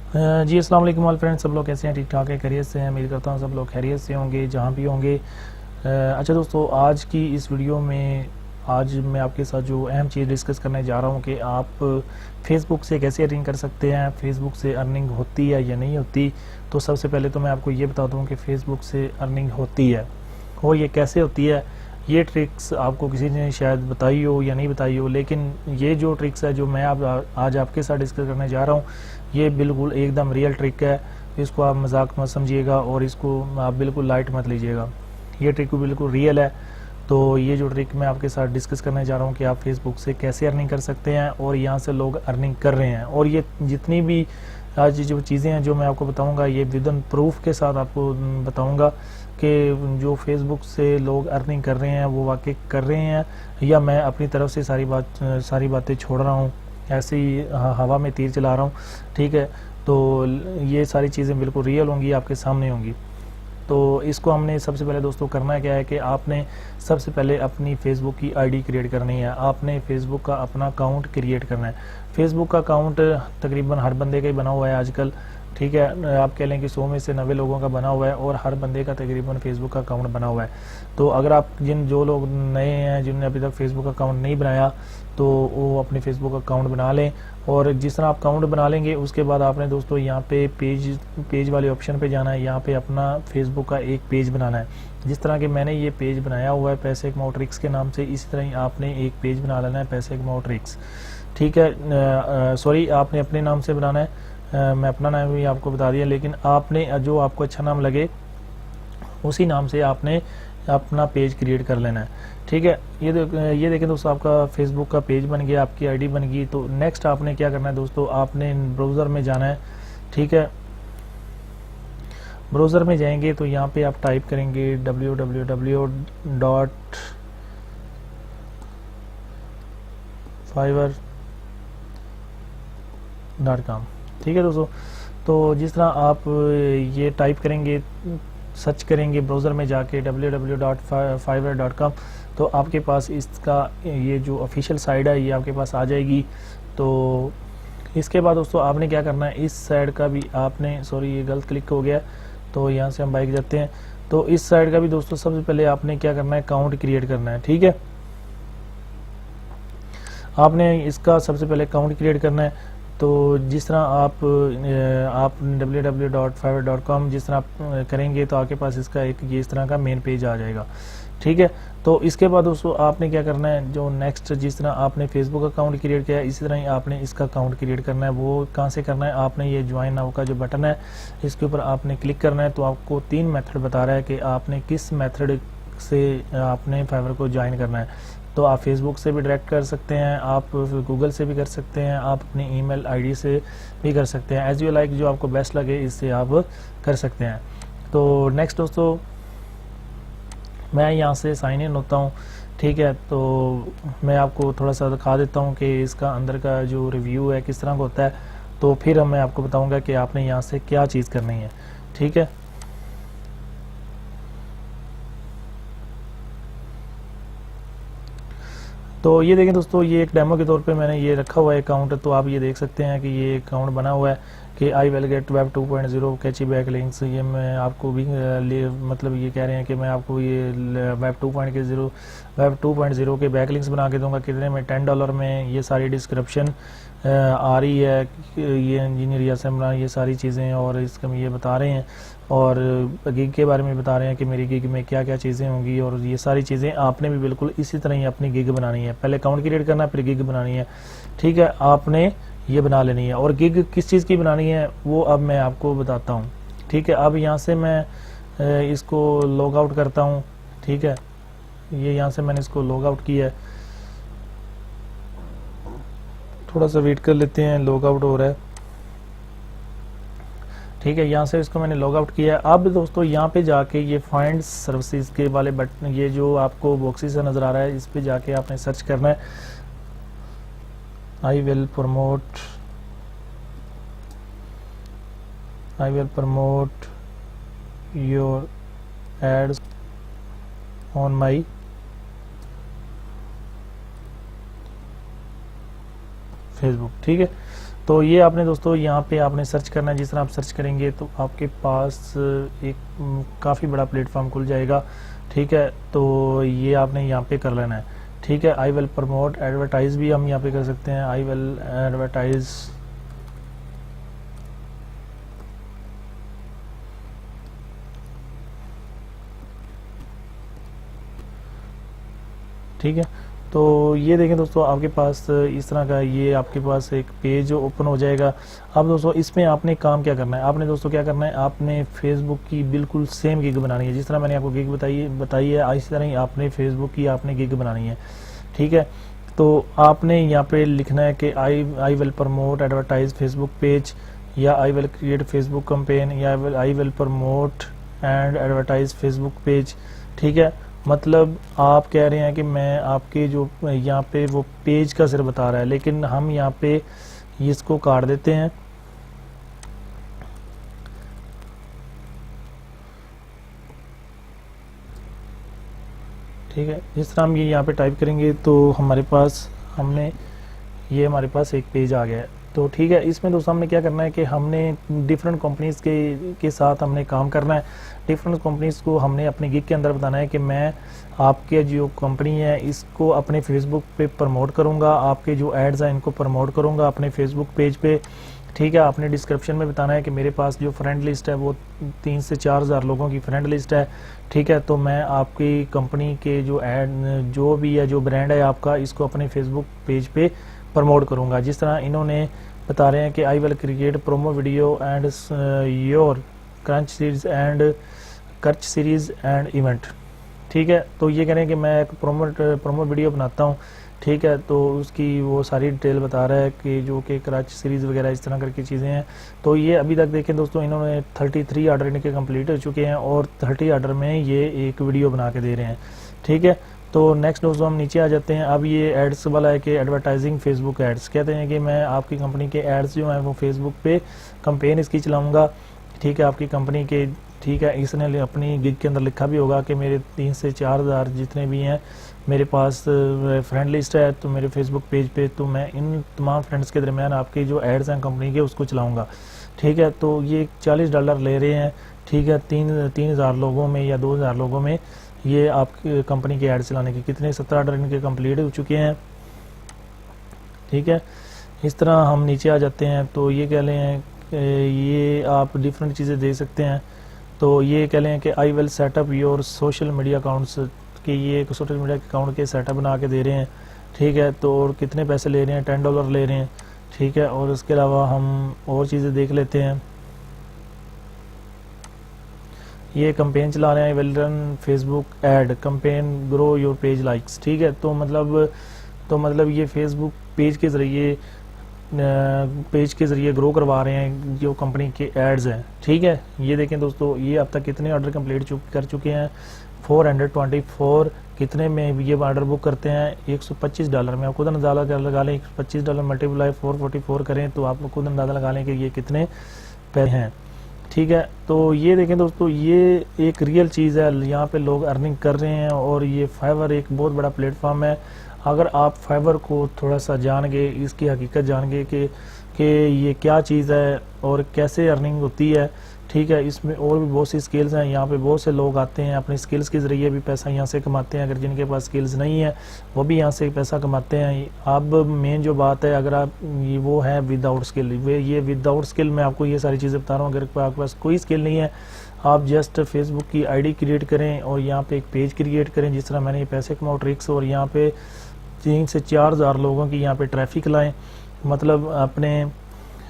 जी अस्सलाम वालेकुम all friends, सब लोग कैसे हैं? ठीक ठाक है, खैरियत से हैं। उम्मीद करता हूँ सब लोग खैरियत से होंगे जहाँ भी होंगे। अच्छा दोस्तों, आज की इस वीडियो में आज मैं आपके साथ जो अहम चीज़ डिस्कस करने जा रहा हूँ कि आप फेसबुक से कैसे अर्निंग कर सकते हैं, फेसबुक से अर्निंग होती है या नहीं होती। तो सबसे पहले तो मैं आपको ये बता दूँ कि फेसबुक से अर्निंग होती है और ये कैसे होती है। ये ट्रिक्स आपको किसी ने शायद बताई हो या नहीं बताई हो, लेकिन ये जो ट्रिक्स है जो मैं आज आपके साथ डिस्कस करने जा रहा हूँ, ये बिल्कुल एकदम रियल ट्रिक है। इसको आप मजाक मत समझिएगा और इसको आप बिल्कुल लाइट मत लीजिएगा। ये ट्रिक बिल्कुल रियल है। तो ये जो ट्रिक मैं आपके साथ डिस्कस करने जा रहा हूँ कि आप फेसबुक से कैसे अर्निंग कर सकते हैं और यहाँ से लोग अर्निंग कर रहे हैं। और ये जितनी भी आज जो चीज़ें हैं जो मैं आपको बताऊँगा, ये विदन प्रूफ के साथ आपको बताऊँगा कि जो फेसबुक से लोग अर्निंग कर रहे हैं वो वाकई कर रहे हैं या मैं अपनी तरफ से सारी बातें छोड़ रहा हूँ, ऐसे ही हवा में तीर चला रहा हूँ। ठीक है, तो ये सारी चीज़ें बिल्कुल रियल होंगी, आपके सामने होंगी। तो इसको हमने सबसे पहले दोस्तों करना क्या है कि आपने सबसे पहले अपनी फेसबुक की आईडी क्रिएट करनी है। आपने फेसबुक का अपना अकाउंट क्रिएट करना है। फेसबुक का अकाउंट तकरीबन हर बंदे का ही बना हुआ है आजकल। ठीक है, आप कह लें कि 100 में से 90 लोगों का बना हुआ है और हर बंदे का तकरीबन फेसबुक का अकाउंट बना हुआ है। तो अगर आप जो लोग नए हैं जिन्होंने अभी तक फेसबुक अकाउंट नहीं बनाया, तो वो अपने फेसबुक अकाउंट बना लें। और जिस तरह आप अकाउंट बना लेंगे उसके बाद आपने दोस्तों यहाँ पे पेज वाले ऑप्शन पे जाना है। यहाँ पे अपना फेसबुक का एक पेज बनाना है। जिस तरह कि मैंने ये पेज बनाया हुआ है पैसे कमाओ ट्रिक्स के नाम से, इसी तरह ही आपने एक पेज बना लेना है पैसे कमाओ ट्रिक्स। ठीक है, सॉरी, आपने अपने नाम से बनाना है। मैं अपना नाम भी आपको बता दिया, लेकिन आपने जो आपको अच्छा नाम लगे उसी नाम से आपने अपना पेज क्रिएट कर लेना है। ठीक है, ये देखें दोस्तों, आपका फेसबुक का पेज बन गया, आपकी आईडी बन गई। तो नेक्स्ट आपने क्या करना है दोस्तों, आपने ब्राउज़र में जाना है। ठीक है, ब्राउज़र में जाएंगे तो यहाँ पे आप टाइप करेंगे www.fiverr.com। ठीक है दोस्तों, तो जिस तरह आप ये टाइप करेंगे, सर्च करेंगे ब्राउज़र में जाके www.fiverr.com, तो आपके पास इसका ये जो ऑफिशियल साइट है ये आपके पास आ जाएगी। तो इसके बाद दोस्तों आपने क्या करना है, इस साइड का भी आपने, सॉरी ये गलत क्लिक हो गया, तो यहाँ से हम बाइक जाते हैं। तो इस साइड का भी दोस्तों सबसे पहले आपने क्या करना है, अकाउंट क्रिएट करना है। ठीक है, आपने इसका सबसे पहले अकाउंट क्रिएट करना है। तो जिस तरह आप www.fiverr.com जिस तरह आप करेंगे तो आपके पास इसका एक ये इस तरह का मेन पेज आ जाएगा। ठीक है, तो इसके बाद दोस्तों आपने क्या करना है, जो नेक्स्ट जिस तरह आपने फेसबुक अकाउंट क्रिएट किया है इसी तरह ही आपने इसका अकाउंट क्रिएट करना है। वो कहाँ से करना है, आपने ये ज्वाइन नाउ का जो बटन है इसके ऊपर आपने क्लिक करना है। तो आपको 3 मेथड बता रहा है कि आपने किस मेथड से आपने फाइवर को ज्वाइन करना है। तो आप फेसबुक से भी डायरेक्ट कर सकते हैं, आप गूगल से भी कर सकते हैं, आप अपनी ईमेल आईडी से भी कर सकते हैं, एज यू लाइक, जो आपको बेस्ट लगे इससे आप कर सकते हैं। तो नेक्स्ट दोस्तों मैं यहाँ से साइन इन होता हूँ। ठीक है, तो मैं आपको थोड़ा सा दिखा देता हूँ कि इसका अंदर का जो रिव्यू है किस तरह का होता है। तो फिर मैं आपको बताऊँगा कि आपने यहाँ से क्या चीज़ करनी है। ठीक है, तो ये देखें दोस्तों, ये एक डेमो के तौर पे मैंने ये रखा हुआ है अकाउंट। तो आप ये देख सकते हैं कि ये अकाउंट बना हुआ है कि I will get web 2.0 catchy back links. ये मैं आपको भी मतलब ये कह रहे हैं कि मैं आपको ये वेब 2.0 के बैक लिंक्स बना के दूंगा। कितने में, $10 में। ये सारी डिस्क्रिप्शन आ रही है, ये इंजीनियर असम्बला, ये सारी चीज़ें, और इसका ये बता रहे हैं और गिग के बारे में बता रहे हैं कि मेरी गिग में क्या क्या चीज़ें होंगी। और ये सारी चीज़ें आपने भी बिल्कुल इसी तरह ही अपनी गिग बनानी है। पहले अकाउंट क्रिएट करना है, फिर गिग बनानी है। ठीक है, आपने ये बना लेनी है। और गिग किस चीज़ की बनानी है वो अब मैं आपको बताता हूँ। ठीक है, अब यहाँ से मैं इसको लॉग आउट करता हूँ। ठीक है, ये यहाँ से मैंने इसको लॉग आउट किया है। थोड़ा सा वेट कर लेते हैं, लॉग आउट हो रहा है। ठीक है, यहाँ से इसको मैंने लॉग आउट किया है। अब दोस्तों यहाँ पे जाके ये फाइंड सर्विसेज के वाले बटन, ये जो आपको बॉक्सेस से नज़र आ रहा है, इस पे जाके आपने सर्च करना है I will promote your ads on my Facebook. ठीक है, तो ये आपने दोस्तों यहाँ पे आपने सर्च करना है। जिस तरह आप सर्च करेंगे तो आपके पास एक काफ़ी बड़ा प्लेटफॉर्म खुल जाएगा, ठीक है। तो ये आपने यहाँ पे कर लेना है, ठीक है। आई विल प्रमोट एडवर्टाइज भी हम यहाँ पे कर सकते हैं। आई विल एडवर्टाइज, ठीक है। तो ये देखें दोस्तों, आपके पास इस तरह का ये आपके पास एक पेज ओपन हो जाएगा। अब दोस्तों इसमें आपने काम क्या करना है, आपने दोस्तों क्या करना है, आपने फेसबुक की बिल्कुल सेम गिग बनानी है। जिस तरह मैंने आपको गिग बताई है इसी तरह ही आपने फेसबुक की आपने गिग बनानी है, ठीक है। तो आपने यहाँ पे लिखना है कि I will promote advertise Facebook page, या I will create Facebook campaign, या I will promote and advertise Facebook page, ठीक है। मतलब आप कह रहे हैं कि मैं आपके जो यहाँ पे वो पेज का सिर्फ बता रहा है, लेकिन हम यहाँ पे इसको काट देते हैं, ठीक है। जिस तरह हम ये यहाँ पे टाइप करेंगे तो हमारे पास हमारे पास एक पेज आ गया है। तो ठीक है, इसमें दोस्तों हमने क्या करना है कि हमने डिफरेंट कंपनीज के साथ हमने काम करना है। डिफरेंट कंपनीज को हमने अपने गिग के अंदर बताना है कि मैं आपके जो कंपनी है इसको अपने फेसबुक पे प्रमोट करूंगा, आपके जो एड्स हैं इनको प्रमोट करूंगा अपने फेसबुक पेज पे, ठीक है। आपने डिस्क्रिप्शन में बताना है कि मेरे पास जो फ्रेंड लिस्ट है वो 3 से 4 हज़ार लोगों की फ्रेंड लिस्ट है, ठीक है। तो मैं आपकी कंपनी के जो एड जो भी है जो ब्रांड है आपका, इसको अपने फेसबुक पेज पे प्रमोट करूंगा। जिस तरह इन्होंने बता रहे हैं कि I will create promo video and your कर्च series and event, ठीक है। तो ये कह रहे हैं कि मैं एक प्रोमो वीडियो बनाता हूँ, ठीक है। तो उसकी वो सारी डिटेल बता रहा है कि जो कि क्रच सीरीज़ वगैरह इस तरह करके चीज़ें हैं। तो ये अभी तक देखें दोस्तों, इन्होंने 33 ऑर्डर इनके कंप्लीट हो चुके हैं और 30 ऑर्डर में ये एक वीडियो बना के दे रहे हैं, ठीक है। तो नेक्स्ट दोस्तों हम नीचे आ जाते हैं। अब ये एड्स वाला है कि एडवर्टाइजिंग फेसबुक एड्स, कहते हैं कि मैं आपकी कंपनी के एड्स जो हैं वो फेसबुक पे कंपेन इसकी चलाऊँगा, ठीक है। आपकी कंपनी के, ठीक है, इसने अपनी गिग के अंदर लिखा भी होगा कि मेरे 3 से 4 हज़ार जितने भी हैं मेरे पास फ्रेंड लिस्ट है, तो मेरे फेसबुक पेज पे तो मैं इन तमाम फ्रेंड्स के दरमियान आपके जो एड्स हैं कंपनी के उसको चलाऊंगा, ठीक है। तो ये $40 ले रहे हैं, ठीक है। 3,000 लोगों में या 2,000 लोगों में ये आपकी कंपनी के एड चलाने के कितने 17 ऑर्डर इनके कंप्लीट हो चुके हैं, ठीक है। इस तरह हम नीचे आ जाते हैं। तो ये कह रहे हैं ये आप डिफरेंट चीज़ें दे सकते हैं। तो ये कह रहे हैं कि I will set up your social media accounts, कि ये एक सोशल मीडिया अकाउंट के सेटअप बना के दे रहे हैं, ठीक है। तो और कितने पैसे ले रहे हैं, $10 ले रहे हैं, ठीक है। और उसके अलावा हम और चीज़ें देख लेते हैं। ये कैंपेन चला रहे हैं, will run Facebook ad campaign grow your page likes, ठीक है। तो मतलब ये फेसबुक पेज के ज़रिए ग्रो करवा रहे हैं जो कंपनी के एड्स हैं, ठीक है। ये देखें दोस्तों, ये अब तक कितने ऑर्डर कंप्लीट कर चुके हैं, 424। कितने में ये ऑर्डर बुक करते हैं, $125 में। आप खुद अंदाज़ा लगा लें, $25 मल्टीप्लाई 444 करें तो आप खुद अंदाज़ा लगा लें कि ये कितने पैसे हैं, ठीक है। तो ये देखें दोस्तों, ये एक रियल चीज़ है, यहाँ पे लोग अर्निंग कर रहे हैं और ये फाइवर एक बहुत बड़ा प्लेटफॉर्म है। अगर आप फाइवर को थोड़ा सा जान गए, इसकी हकीकत जान गए कि ये क्या चीज़ है और कैसे अर्निंग होती है, ठीक है। इसमें और भी बहुत सी स्किल्स हैं, यहाँ पे बहुत से लोग आते हैं अपनी स्किल्स के ज़रिए भी पैसा यहाँ से कमाते हैं। अगर जिनके पास स्किल्स नहीं है वो भी यहाँ से पैसा कमाते हैं। अब मेन जो बात है, अगर आप ये वो है विदाउट स्किल, ये विदाउट स्किल मैं आपको ये सारी चीज़ें बता रहा हूँ। अगर आपके पास कोई स्किल नहीं है, आप जस्ट फेसबुक की आईडी क्रिएट करें और यहाँ पे एक पेज क्रिएट करें, जिस तरह मैंने ये पैसे कमाओ ट्रिक्स, और यहाँ पे 3 से 4 हज़ार लोगों की यहाँ पे ट्रैफिक लाएं, मतलब अपने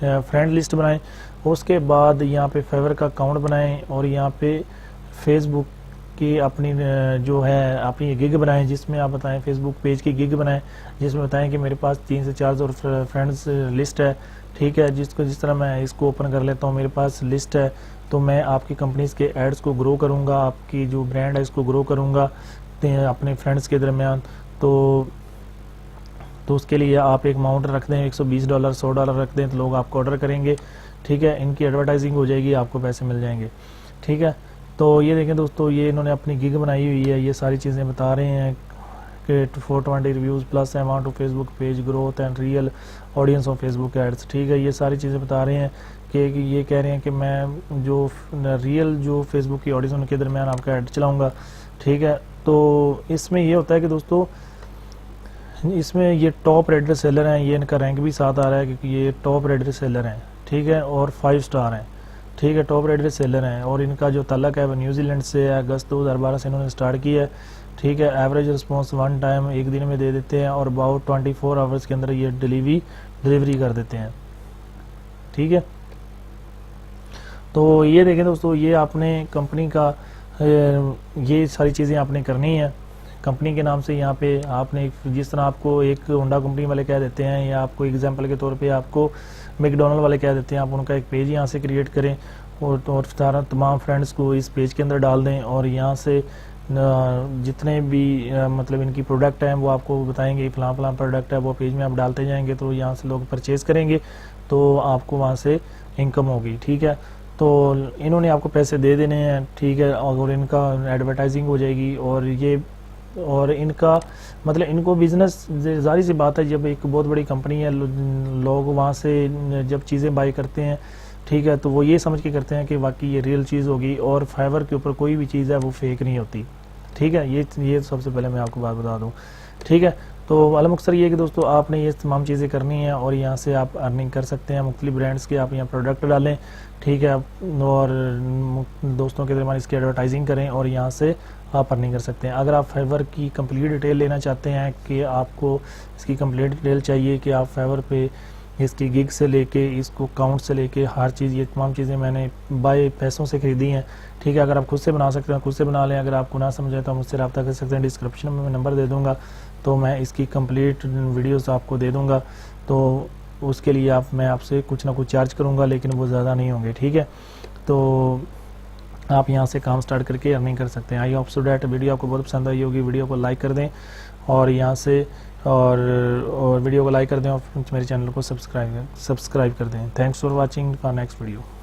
फ्रेंड लिस्ट बनाएं। उसके बाद यहाँ पे फेवर का अकाउंट बनाएं और यहाँ पे फेसबुक की अपनी जो है अपनी गिग बनाएं, जिसमें आप बताएं फेसबुक पेज की गिग बनाएं, जिसमें बताएं कि मेरे पास 3 से 4 हज़ार फ्रेंड्स लिस्ट है, ठीक है। जिस तरह मैं इसको ओपन कर लेता हूँ, मेरे पास लिस्ट है, तो मैं आपकी कंपनीज के एड्स को ग्रो करूँगा, आपकी जो ब्रांड है इसको ग्रो करूँगा अपने फ्रेंड्स के दरमियान। तो उसके लिए आप एक अमाउंट रख दें, $120 $100 रख दें, तो लोग आपको ऑर्डर करेंगे, ठीक है। इनकी एडवर्टाइजिंग हो जाएगी, आपको पैसे मिल जाएंगे, ठीक है। तो ये देखें दोस्तों, ये इन्होंने अपनी गिग बनाई हुई है, ये सारी चीज़ें बता रहे हैं 420 reviews plus amount of Facebook page growth and real audience of Facebook ads. ठीक है, ये सारी चीज़ें बता रहे हैं कि ये कह रहे हैं कि मैं जो रियल जो फेसबुक की ऑडियंस उनके दरमियान आपका ऐड चलाऊँगा। ठीक है, तो इसमें ये होता है कि दोस्तों इसमें ये टॉप रेटेड सेलर हैं, ये इनका रैंक भी साथ आ रहा है क्योंकि ये टॉप रेटेड सेलर हैं। ठीक है, और 5 स्टार हैं। ठीक है, टॉप रेटेड सेलर हैं और इनका जो तल्लक है वो न्यूजीलैंड से है। अगस्त 2012 से इन्होंने स्टार्ट किया है। ठीक है, एवरेज रिस्पॉन्स 1 टाइम, एक दिन में दे देते हैं और अबाउट 24 आवर्स के अंदर ये डिलीवरी कर देते हैं। ठीक है, तो ये देखें दोस्तों, ये आपने कंपनी का ये सारी चीज़ें आपने करनी है कंपनी के नाम से। यहाँ पे आपने जिस तरह आपको एक होंडा कंपनी वाले कह देते हैं या आपको एग्जांपल के तौर पे आपको मैकडॉनल्ड वाले कह देते हैं, आप उनका एक पेज यहाँ से क्रिएट करें और सारा तमाम फ्रेंड्स को इस पेज के अंदर डाल दें और यहाँ से जितने भी मतलब इनकी प्रोडक्ट हैं वो आपको बताएंगे फलां फलां प्रोडक्ट है, वो पेज में आप डालते जाएंगे तो यहाँ से लोग परचेज़ करेंगे तो आपको वहाँ से इनकम होगी। ठीक है, तो इन्होंने आपको पैसे दे देने हैं। ठीक है, और इनका एडवर्टाइजिंग हो जाएगी और इनका मतलब इनको बिजनेस, जाहिर सी बात है जब एक बहुत बड़ी कंपनी है लोग वहाँ से जब चीज़ें बाई करते हैं, ठीक है, तो वो ये समझ के करते हैं कि वाकई ये रियल चीज़ होगी और फाइवर के ऊपर कोई भी चीज़ है वो फेक नहीं होती। ठीक है, ये सबसे पहले मैं आपको बात बता दूँ। ठीक है, तो अलमुख्तर ये कि दोस्तों आपने ये तमाम चीज़ें करनी है और यहाँ से आप अर्निंग कर सकते हैं। मुख्तलिफ ब्रांड्स के आप यहाँ प्रोडक्ट डालें। ठीक है, और दोस्तों के दरमियान इसकी एडवर्टाइजिंग करें और यहाँ से आप अर्निंग कर सकते हैं। अगर आप फाइवर की कंप्लीट डिटेल लेना चाहते हैं कि आपको इसकी कंप्लीट डिटेल चाहिए कि आप फाइवर पे इसकी गिग से लेके इसको काउंट से लेके हर चीज़, ये तमाम चीज़ें मैंने बाय पैसों से ख़रीदी हैं। ठीक है, अगर आप खुद से बना सकते हैं खुद से बना लें। अगर आपको ना समझे तो मुझसे रब्ता कर सकते हैं। डिस्क्रिप्शन में मैं नंबर दे दूँगा तो मैं इसकी कंप्लीट वीडियोस आपको दे दूँगा। तो उसके लिए मैं आपसे कुछ ना कुछ चार्ज करूँगा लेकिन वो ज़्यादा नहीं होंगे। ठीक है, तो आप यहाँ से काम स्टार्ट करके अर्निंग कर सकते हैं। I hope so that video आपको बहुत पसंद आई होगी। वीडियो को लाइक कर दें और यहाँ से और वीडियो को लाइक कर दें और मेरे चैनल को सब्सक्राइब कर दें। Thanks for watching for next video.